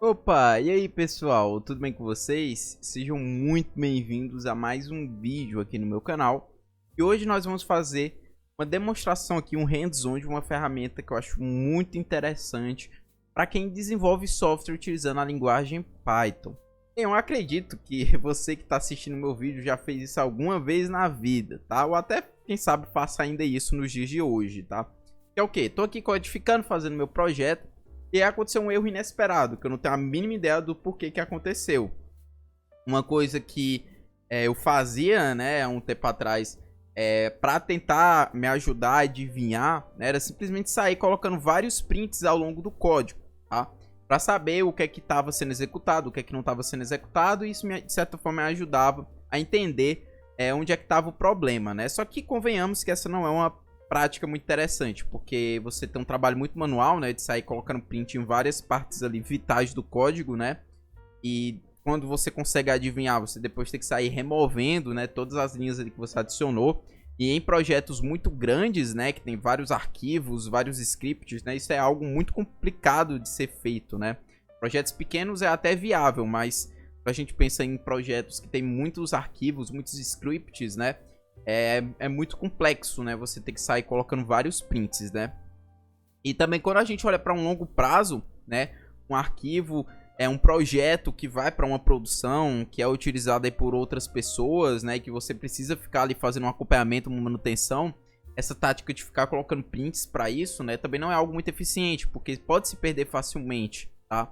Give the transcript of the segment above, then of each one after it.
Opa, e aí pessoal, tudo bem com vocês? Sejam muito bem-vindos a mais um vídeo aqui no meu canal. E hoje nós vamos fazer uma demonstração aqui, um hands-on de uma ferramenta que eu acho muito interessante para quem desenvolve software utilizando a linguagem Python. Eu acredito que você que está assistindo meu vídeo já fez isso alguma vez na vida, tá? Ou até, quem sabe, faça ainda isso nos dias de hoje, tá? Que é o quê? Tô aqui codificando, fazendo meu projeto. E aí aconteceu um erro inesperado, que eu não tenho a mínima ideia do porquê que aconteceu. Uma coisa que eu fazia, né, há um tempo atrás, para tentar me ajudar a adivinhar, né, era simplesmente sair colocando vários prints ao longo do código, tá? Para saber o que é que estava sendo executado, o que é que não estava sendo executado, e isso de certa forma me ajudava a entender onde é que estava o problema, né? Só que convenhamos que essa não é uma prática muito interessante, porque você tem um trabalho muito manual, né, de sair colocando print em várias partes ali vitais do código, né, e quando você consegue adivinhar, você depois tem que sair removendo, né, todas as linhas ali que você adicionou, e em projetos muito grandes, né, que tem vários arquivos, vários scripts, né, isso é algo muito complicado de ser feito, né. Projetos pequenos é até viável, mas a gente pensa em projetos que tem muitos arquivos, muitos scripts, né, é muito complexo, né? Você tem que sair colocando vários prints, né? E também quando a gente olha para um longo prazo, né? Um arquivo é um projeto que vai para uma produção, que é utilizado aí por outras pessoas, né? Que você precisa ficar ali fazendo um acompanhamento, uma manutenção. Essa tática de ficar colocando prints para isso, né? Também não é algo muito eficiente, porque pode se perder facilmente, tá?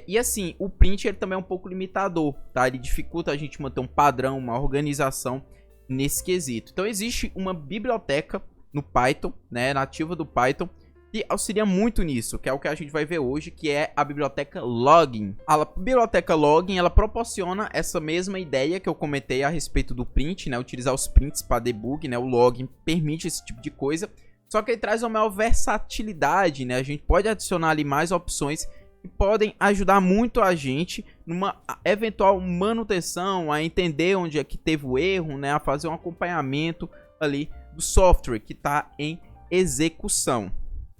E assim, o print ele também é um pouco limitador, tá? Ele dificulta a gente manter um padrão, uma organização nesse quesito. Então existe uma biblioteca no Python, né, nativa do Python, que auxilia muito nisso, que é o que a gente vai ver hoje, que é a biblioteca Login. A biblioteca Login, ela proporciona essa mesma ideia que eu comentei a respeito do print, né, utilizar os prints para debug, né, o Login permite esse tipo de coisa, só que ele traz uma maior versatilidade, né, a gente pode adicionar ali mais opções que podem ajudar muito a gente numa eventual manutenção, a entender onde é que teve o erro, né, a fazer um acompanhamento ali do software que está em execução.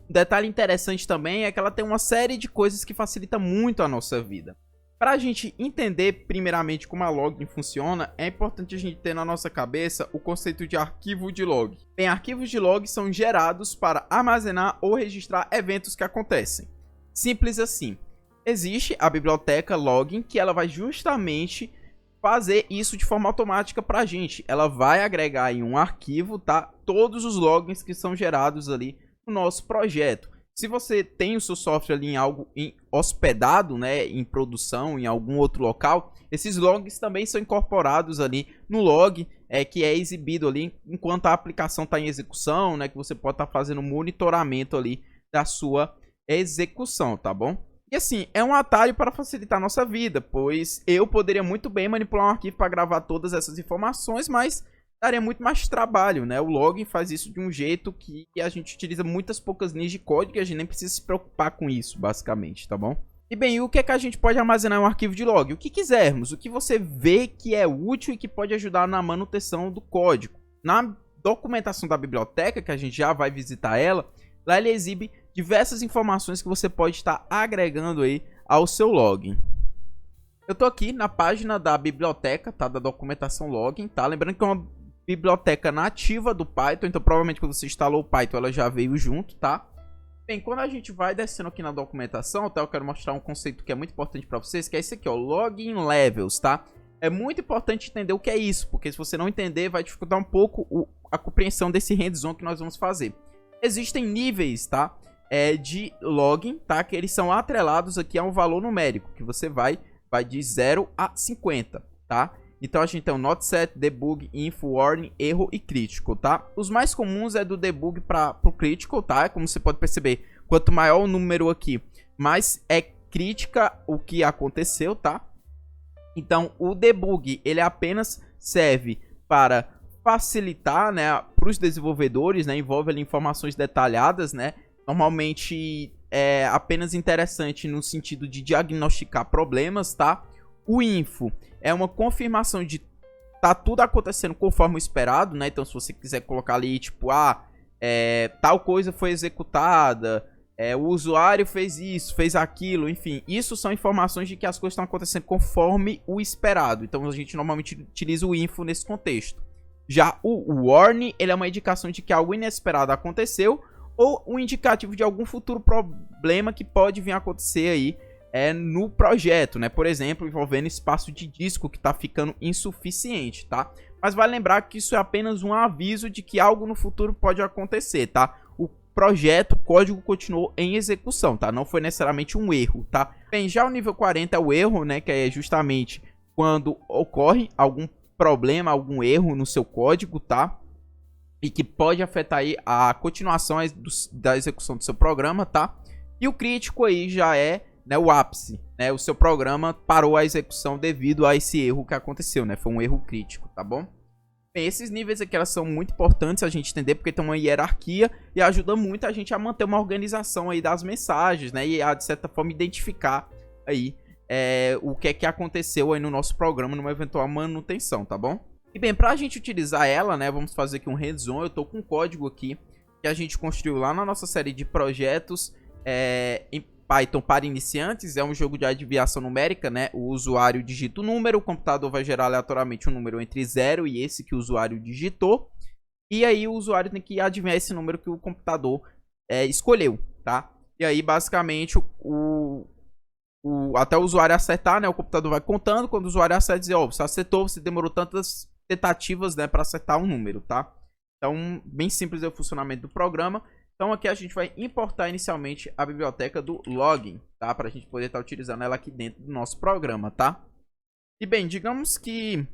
Um detalhe interessante também é que ela tem uma série de coisas que facilita muito a nossa vida. Para a gente entender primeiramente como a Login funciona, é importante a gente ter na nossa cabeça o conceito de arquivo de log. Bem, arquivos de log são gerados para armazenar ou registrar eventos que acontecem. Simples assim. Existe a biblioteca Login, que ela vai justamente fazer isso de forma automática para a gente. Ela vai agregar em um arquivo, tá, todos os logins que são gerados ali no nosso projeto. Se você tem o seu software ali em algo hospedado, né, em produção, em algum outro local, esses logs também são incorporados ali no log, que é exibido ali enquanto a aplicação está em execução, né, que você pode estar fazendo monitoramento ali da sua execução, tá bom? E assim, é um atalho para facilitar a nossa vida, pois eu poderia muito bem manipular um arquivo para gravar todas essas informações, mas daria muito mais trabalho, né? O Login faz isso de um jeito que a gente utiliza muitas poucas linhas de código e a gente nem precisa se preocupar com isso, basicamente, tá bom? E bem, o que é que a gente pode armazenar em um arquivo de log? O que quisermos, o que você vê que é útil e que pode ajudar na manutenção do código. Na documentação da biblioteca, que a gente já vai visitar ela, lá ele exibe diversas informações que você pode estar agregando aí ao seu login. Eu tô aqui na página da biblioteca, tá? Da documentação login, tá? Lembrando que é uma biblioteca nativa do Python, então provavelmente quando você instalou o Python ela já veio junto, tá? Bem, quando a gente vai descendo aqui na documentação, tá? Eu quero mostrar um conceito que é muito importante para vocês, que é esse aqui, ó, Login Levels, tá? É muito importante entender o que é isso, porque se você não entender, vai dificultar um pouco a compreensão desse hands-on que nós vamos fazer. Existem níveis, tá? De login, tá? Que eles são atrelados aqui a um valor numérico, que você vai de 0 a 50, tá? Então a gente tem o not set, debug, info, warning, erro e crítico, tá? Os mais comuns é do debug para o crítico, tá? Como você pode perceber, quanto maior o número aqui, mais é crítica o que aconteceu, tá? Então o debug, ele apenas serve para facilitar, né, para os desenvolvedores, né? Envolve ali informações detalhadas, né? Normalmente é apenas interessante no sentido de diagnosticar problemas, tá? O info é uma confirmação de tá tudo acontecendo conforme o esperado, né? Então se você quiser colocar ali, tipo, tal coisa foi executada, o usuário fez isso, fez aquilo, enfim. Isso são informações de que as coisas estão acontecendo conforme o esperado. Então a gente normalmente utiliza o info nesse contexto. Já o warning, ele é uma indicação de que algo inesperado aconteceu ou um indicativo de algum futuro problema que pode vir a acontecer aí no projeto, né? Por exemplo, envolvendo espaço de disco que está ficando insuficiente, tá? Mas vale lembrar que isso é apenas um aviso de que algo no futuro pode acontecer, tá? O projeto, o código continuou em execução, tá? Não foi necessariamente um erro, tá? Bem, já o nível 40 é o erro, né? Que é justamente quando ocorre algum problema, algum erro no seu código, tá? E que pode afetar aí a continuação da execução do seu programa, tá? E o crítico aí já é, né, o ápice, né? O seu programa parou a execução devido a esse erro que aconteceu, né? Foi um erro crítico, tá bom? Bem, esses níveis aqui elas são muito importantes a gente entender porque tem uma hierarquia e ajuda muito a gente a manter uma organização aí das mensagens, né? E a, de certa forma, identificar aí o que é que aconteceu aí no nosso programa numa eventual manutenção, tá bom? E bem, para a gente utilizar ela, né, vamos fazer aqui um hands-on. Eu tô com um código aqui que a gente construiu lá na nossa série de projetos em Python para iniciantes. É um jogo de adivinhação numérica, né? O usuário digita o número, o computador vai gerar aleatoriamente um número entre 0 e esse que o usuário digitou. E aí o usuário tem que adivinhar esse número que o computador escolheu, tá? E aí, basicamente, até o usuário acertar, né? O computador vai contando. Quando o usuário acerta, diz, ó, você acertou, você demorou tantas tentativas, né, para acertar um número, tá? Então, bem simples é o funcionamento do programa. Então, aqui a gente vai importar inicialmente a biblioteca do login, tá? Para a gente poder estar utilizando ela aqui dentro do nosso programa, tá? E bem, digamos que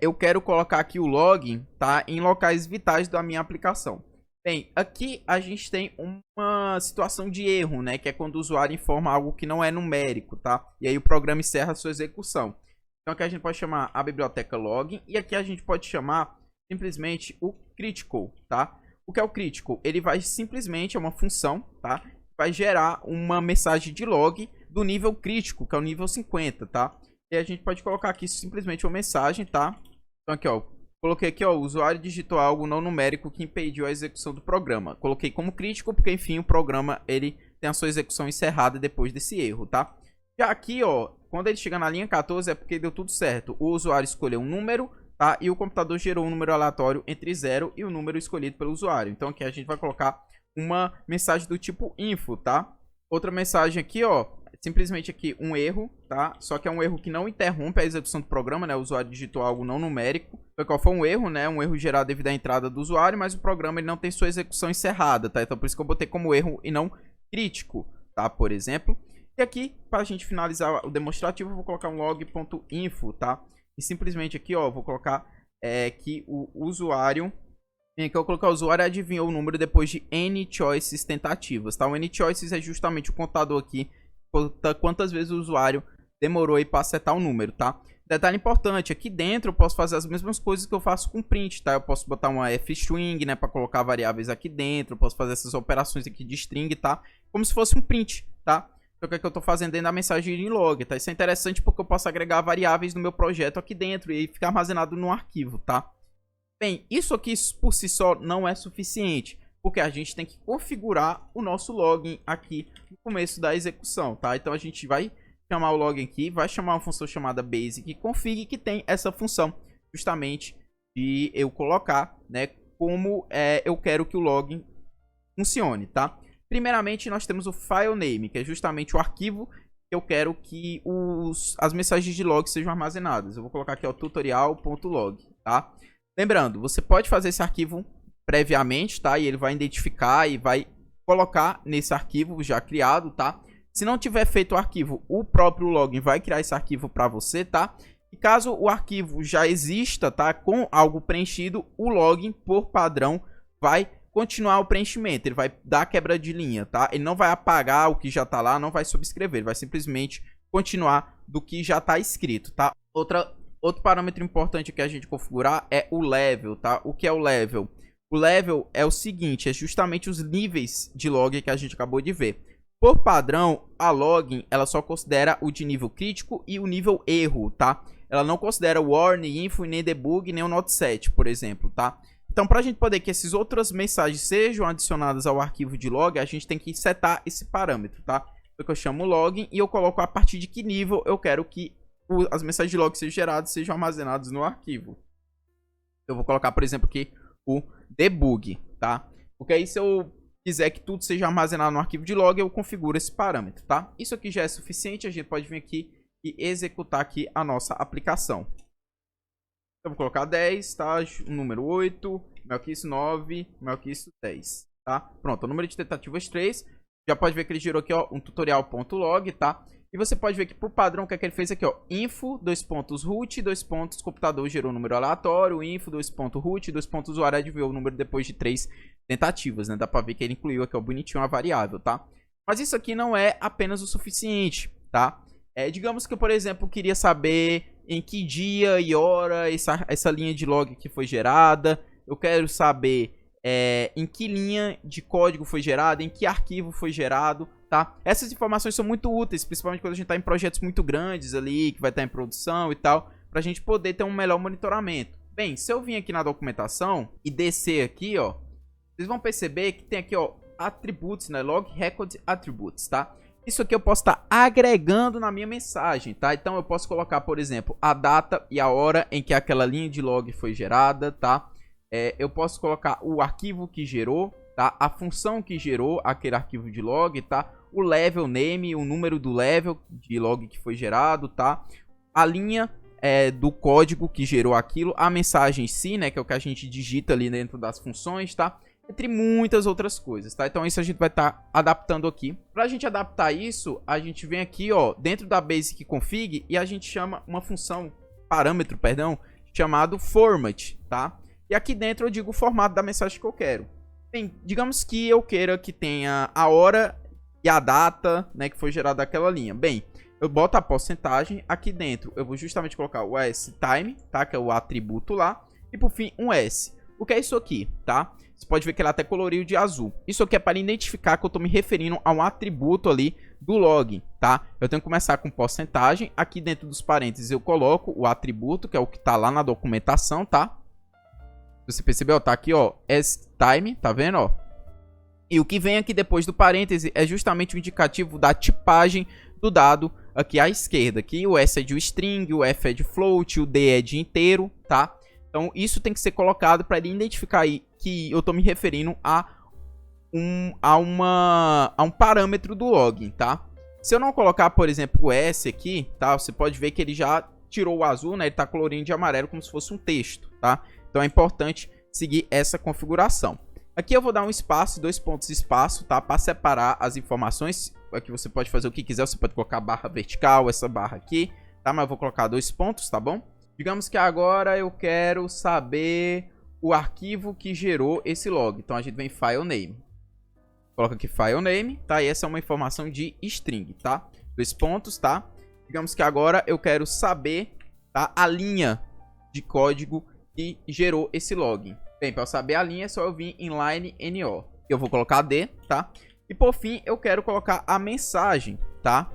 eu quero colocar aqui o login, tá? Em locais vitais da minha aplicação. Bem, aqui a gente tem uma situação de erro, né? Que é quando o usuário informa algo que não é numérico, tá? E aí o programa encerra a sua execução. Então aqui a gente pode chamar a biblioteca login e aqui a gente pode chamar simplesmente o critical, tá? O que é o critical? Ele vai simplesmente, é uma função, tá? Vai gerar uma mensagem de log do nível crítico, que é o nível 50, tá? E a gente pode colocar aqui simplesmente uma mensagem, tá? Então aqui, ó, coloquei aqui, ó, o usuário digitou algo não numérico que impediu a execução do programa. Coloquei como crítico porque, enfim, o programa, ele tem a sua execução encerrada depois desse erro, tá? Já aqui, ó, quando ele chega na linha 14 é porque deu tudo certo. O usuário escolheu um número, tá? E o computador gerou um número aleatório entre 0 e o número escolhido pelo usuário. Então aqui a gente vai colocar uma mensagem do tipo info, tá? Outra mensagem aqui, ó, simplesmente aqui um erro, tá? Só que é um erro que não interrompe a execução do programa, né? O usuário digitou algo não numérico. Qual foi um erro, né? Um erro gerado devido à entrada do usuário, mas o programa ele não tem sua execução encerrada, tá? Então por isso que eu botei como erro e não crítico, tá? Por exemplo. E aqui, para a gente finalizar o demonstrativo, eu vou colocar um log.info, tá? E simplesmente aqui, ó, vou colocar que o usuário... Aqui eu colocar o usuário adivinhou o número depois de N choices tentativas, tá? O N choices é justamente o contador aqui, quantas vezes o usuário demorou aí para acertar o número, tá? Detalhe importante, aqui dentro eu posso fazer as mesmas coisas que eu faço com print, tá? Eu posso botar uma f-string, né, para colocar variáveis aqui dentro, eu posso fazer essas operações aqui de string, tá? Como se fosse um print, tá? Então, o que é que eu tô fazendo dentro da mensagem de log, tá? Isso é interessante porque eu posso agregar variáveis no meu projeto aqui dentro e aí ficar armazenado no arquivo, tá? Bem, isso aqui por si só não é suficiente, porque a gente tem que configurar o nosso login aqui no começo da execução, tá? Então a gente vai chamar o login aqui, vai chamar uma função chamada basic config que tem essa função justamente de eu colocar, né, como eu quero que o login funcione, tá? Primeiramente nós temos o file name, que é justamente o arquivo que eu quero que as mensagens de log sejam armazenadas. Eu vou colocar aqui o tutorial.log, tá? Lembrando, você pode fazer esse arquivo previamente, tá? E ele vai identificar e vai colocar nesse arquivo já criado, tá? Se não tiver feito o arquivo, o próprio login vai criar esse arquivo para você, tá? E caso o arquivo já exista, tá? Com algo preenchido, o login, por padrão, vai continuar o preenchimento. Ele vai dar quebra de linha, tá? Ele não vai apagar o que já tá lá, não vai subscrever. Ele vai simplesmente continuar do que já tá escrito, tá? Outro parâmetro importante que a gente configurar é o level, tá? O que é o level? O level é o seguinte, é justamente os níveis de log que a gente acabou de ver. Por padrão, a login, ela só considera o de nível crítico e o nível erro, tá? Ela não considera o warning, info, nem debug, nem o not set, por exemplo, tá? Então, Então, para a gente poder que essas outras mensagens sejam adicionadas ao arquivo de log, a gente tem que setar esse parâmetro, tá? Então, eu chamo login e eu coloco a partir de que nível eu quero que as mensagens de log sejam geradas, sejam armazenadas no arquivo. Eu vou colocar, por exemplo, aqui o debug, tá? Porque aí se eu quiser que tudo seja armazenado no arquivo de log, eu configuro esse parâmetro, tá? Isso aqui já é suficiente, a gente pode vir aqui e executar aqui a nossa aplicação. Eu vou colocar 10, tá? O número 8, maior que isso 9, maior que isso 10, tá? Pronto, o número de tentativas 3. Já pode ver que ele gerou aqui, ó, um tutorial.log, tá? E você pode ver que por padrão, o que é que ele fez aqui, ó? Info, root, computador gerou um número aleatório, info, root, usuário adivinhou o número depois de 3 tentativas, né? Dá pra ver que ele incluiu aqui, ó, bonitinho a variável, tá? Mas isso aqui não é apenas o suficiente, tá? Digamos que eu, por exemplo, queria saber em que dia e hora essa linha de log aqui foi gerada. Eu quero saber em que linha de código foi gerada, em que arquivo foi gerado, tá? Essas informações são muito úteis, principalmente quando a gente está em projetos muito grandes ali, que vai estar em produção e tal, para a gente poder ter um melhor monitoramento. Bem, se eu vir aqui na documentação e descer aqui, ó, vocês vão perceber que tem aqui, ó, attributs, né? Log record attributes, tá? Isso aqui eu posso estar agregando na minha mensagem, tá? Então eu posso colocar, por exemplo, a data e a hora em que aquela linha de log foi gerada, tá? Eu posso colocar o arquivo que gerou, tá? A função que gerou aquele arquivo de log, tá? O level name, o número do level de log que foi gerado, tá? A linha do código que gerou aquilo, a mensagem em si, né? Que é o que a gente digita ali dentro das funções, tá? Entre muitas outras coisas, tá? Então isso a gente vai estar adaptando aqui. Pra gente adaptar isso, a gente vem aqui, ó, dentro da basic config e a gente chama uma função, parâmetro, perdão, chamado format, tá? E aqui dentro eu digo o formato da mensagem que eu quero. Bem, digamos que eu queira que tenha a hora e a data, né, que foi gerada aquela linha. Bem, eu boto a porcentagem, aqui dentro eu vou justamente colocar o s_time, tá? Que é o atributo lá. E por fim, um s. O que é isso aqui, tá? Você pode ver que ele até coloriu de azul. Isso aqui é para identificar que eu estou me referindo a um atributo ali do log, tá? Eu tenho que começar com porcentagem. Aqui dentro dos parênteses eu coloco o atributo, que é o que está lá na documentação, tá? Você percebeu? Tá aqui, ó, s_time, tá vendo, ó? E o que vem aqui depois do parêntese é justamente o indicativo da tipagem do dado aqui à esquerda. Aqui o S é de string, o F é de float, o D é de inteiro, tá? Então isso tem que ser colocado para ele identificar aí que eu estou me referindo a um parâmetro do login, tá? Se eu não colocar, por exemplo, o S aqui, tá? Você pode ver que ele já tirou o azul, né? Ele está colorindo de amarelo como se fosse um texto, tá? Então é importante seguir essa configuração. Aqui eu vou dar um espaço, 2 pontos espaço, tá? Para separar as informações. Aqui você pode fazer o que quiser, você pode colocar barra vertical, essa barra aqui, tá? Mas eu vou colocar 2 pontos, tá bom? Digamos que agora eu quero saber o arquivo que gerou esse log. Então a gente vem em file name. Coloca aqui file name, tá? E essa é uma informação de string, tá? 2 pontos, tá? Digamos que agora eu quero saber, tá? A linha de código que gerou esse log. Bem, para eu saber a linha é só eu vir em line no. Eu vou colocar D, tá? E por fim eu quero colocar a mensagem, tá?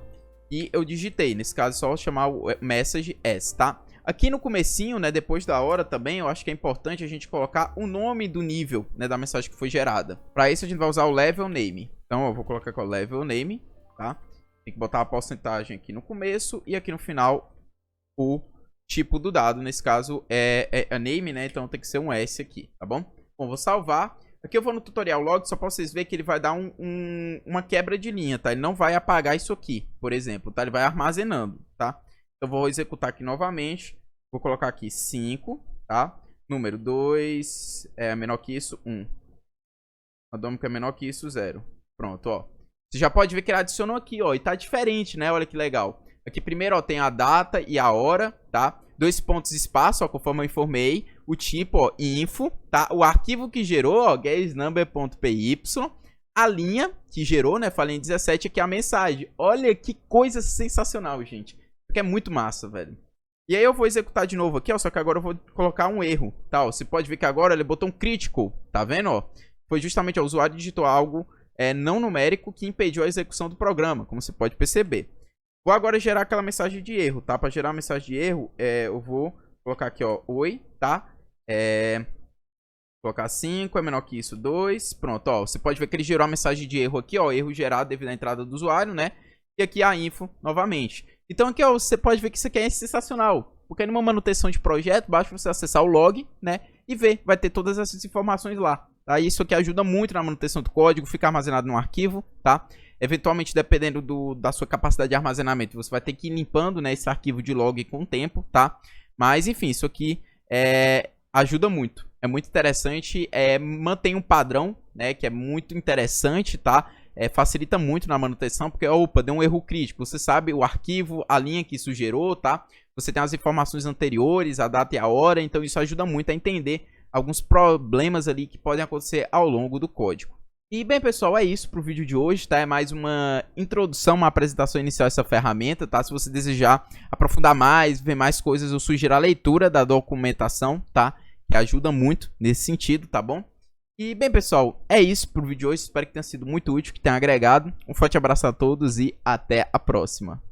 E eu digitei. Nesse caso é só chamar o message s, tá? Aqui no comecinho, né, depois da hora também, eu acho que é importante a gente colocar o nome do nível, né, da mensagem que foi gerada. Para isso a gente vai usar o level name. Então eu vou colocar aqui o level name, tá? Tem que botar a porcentagem aqui no começo e aqui no final o tipo do dado. Nesse caso é a name, né, então tem que ser um S aqui, tá bom? Bom, vou salvar. Aqui eu vou no tutorial log, só para vocês verem que ele vai dar uma quebra de linha, tá? Ele não vai apagar isso aqui, por exemplo, tá? Ele vai armazenando, tá? Eu vou executar aqui novamente. Vou colocar aqui 5, tá? Número 2 é menor que isso, 1. Randômico é menor que isso, 0. Pronto, ó. Você já pode ver que ele adicionou aqui, ó. E tá diferente, né? Olha que legal. Aqui primeiro, ó, tem a data e a hora, tá? 2 pontos espaço, ó, conforme eu informei. O tipo, ó, info, tá? O arquivo que gerou, ó, guessnumber.py. A linha que gerou, né? Falei em 17, aqui é a mensagem. Olha que coisa sensacional, gente. Que é muito massa, velho. E aí eu vou executar de novo aqui, ó. Só que agora eu vou colocar um erro, tá? Ó, você pode ver que agora ele botou um critical, tá vendo, ó? Foi justamente o usuário digitou algo não numérico que impediu a execução do programa, como você pode perceber. Vou agora gerar aquela mensagem de erro, tá? Para gerar a mensagem de erro, eu vou colocar aqui, ó, oi, tá? Colocar 5, é menor que isso, 2. Pronto, ó. Você pode ver que ele gerou a mensagem de erro aqui, ó. Erro gerado devido à entrada do usuário, né? E aqui a info novamente. Então aqui, ó, você pode ver que isso aqui é sensacional. Porque numa manutenção de projeto, basta você acessar o log, né? E ver, vai ter todas essas informações lá. Tá? Isso aqui ajuda muito na manutenção do código, fica armazenado num arquivo, tá? Eventualmente, dependendo da sua capacidade de armazenamento, você vai ter que ir limpando, né, esse arquivo de log com o tempo, tá? Mas, enfim, isso aqui ajuda muito. É muito interessante, mantém um padrão, né, que é muito interessante, tá? Facilita muito na manutenção, porque, opa, deu um erro crítico. Você sabe o arquivo, a linha que isso gerou, tá? Você tem as informações anteriores, a data e a hora, então isso ajuda muito a entender alguns problemas ali que podem acontecer ao longo do código. E bem, pessoal, é isso para o vídeo de hoje, tá? É mais uma introdução, uma apresentação inicial dessa ferramenta, tá? Se você desejar aprofundar mais, ver mais coisas, eu sugiro a leitura da documentação, tá? Que ajuda muito nesse sentido, tá bom? E bem, pessoal, é isso para o vídeo de hoje. Espero que tenha sido muito útil, que tenha agregado. Um forte abraço a todos e até a próxima.